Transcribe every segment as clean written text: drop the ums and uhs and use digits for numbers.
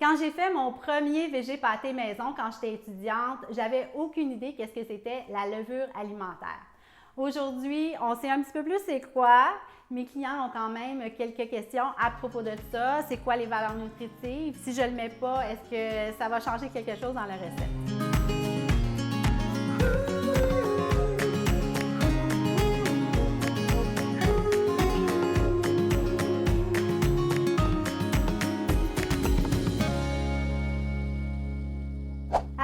Quand j'ai fait mon premier végé pâté maison quand j'étais étudiante, j'avais aucune idée qu'est-ce que c'était la levure alimentaire. Aujourd'hui, on sait un petit peu plus c'est quoi. Mes clients ont quand même quelques questions à propos de ça. C'est quoi les valeurs nutritives? Si je ne le mets pas, est-ce que ça va changer quelque chose dans la recette?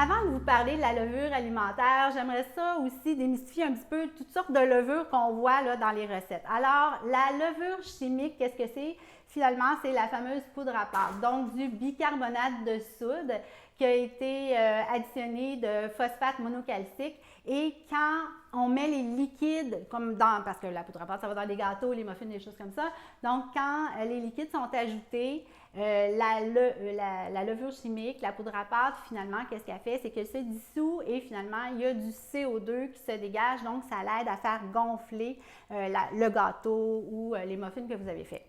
Avant de vous parler de la levure alimentaire, j'aimerais ça aussi démystifier un petit peu toutes sortes de levures qu'on voit là, dans les recettes. Alors, la levure chimique, qu'est-ce que c'est? Finalement, c'est la fameuse poudre à pâte, donc du bicarbonate de soude qui a été additionné de phosphate monocalcique. Et quand on met les liquides, parce que la poudre à pâte, ça va dans les gâteaux, les muffins, des choses comme ça. Donc, quand les liquides sont ajoutés, la levure chimique, la poudre à pâte, finalement, qu'est-ce qu'elle fait? C'est qu'elle se dissout et finalement, il y a du CO2 qui se dégage, donc ça l'aide à faire gonfler le gâteau ou les muffins que vous avez fait.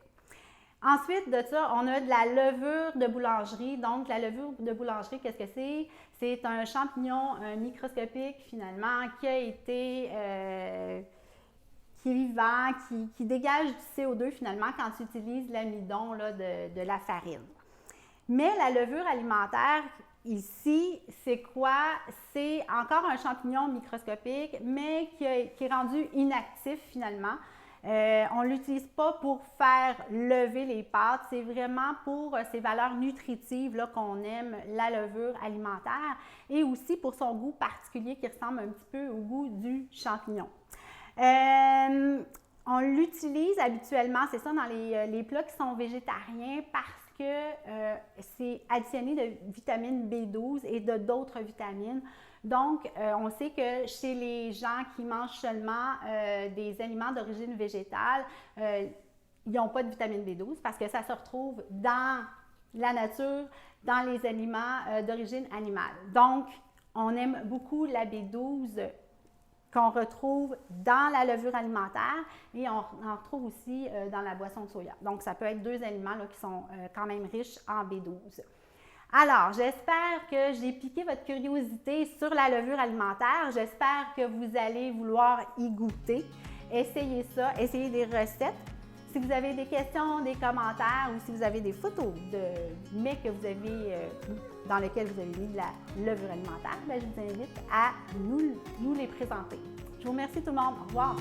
Ensuite de ça, on a de la levure de boulangerie. Donc, la levure de boulangerie, qu'est-ce que c'est? C'est un champignon microscopique, finalement, qui a été qui est vivant, qui dégage du CO2 finalement quand tu utilises l'amidon de la farine. Mais la levure alimentaire, ici, c'est quoi? C'est encore un champignon microscopique, mais qui est rendu inactif finalement. On ne l'utilise pas pour faire lever les pâtes, c'est vraiment pour ses valeurs nutritives là, qu'on aime la levure alimentaire et aussi pour son goût particulier qui ressemble un petit peu au goût du champignon. On l'utilise habituellement, c'est ça, dans les plats qui sont végétariens parce que c'est additionné de vitamine B12 et de d'autres vitamines. Donc, on sait que chez les gens qui mangent seulement des aliments d'origine végétale, ils n'ont pas de vitamine B12 parce que ça se retrouve dans la nature, dans les aliments d'origine animale. Donc, on aime beaucoup la B12 qu'on retrouve dans la levure alimentaire et on en retrouve aussi dans la boisson de soya. Donc, ça peut être deux aliments là, qui sont quand même riches en B12. Alors, j'espère que j'ai piqué votre curiosité sur la levure alimentaire. J'espère que vous allez vouloir y goûter. Essayez ça, essayez des recettes. Si vous avez des questions, des commentaires ou si vous avez des photos de mets que vous avez, dans lesquels vous avez mis de la levure alimentaire, bien, je vous invite à nous les présenter. Je vous remercie tout le monde. Au revoir.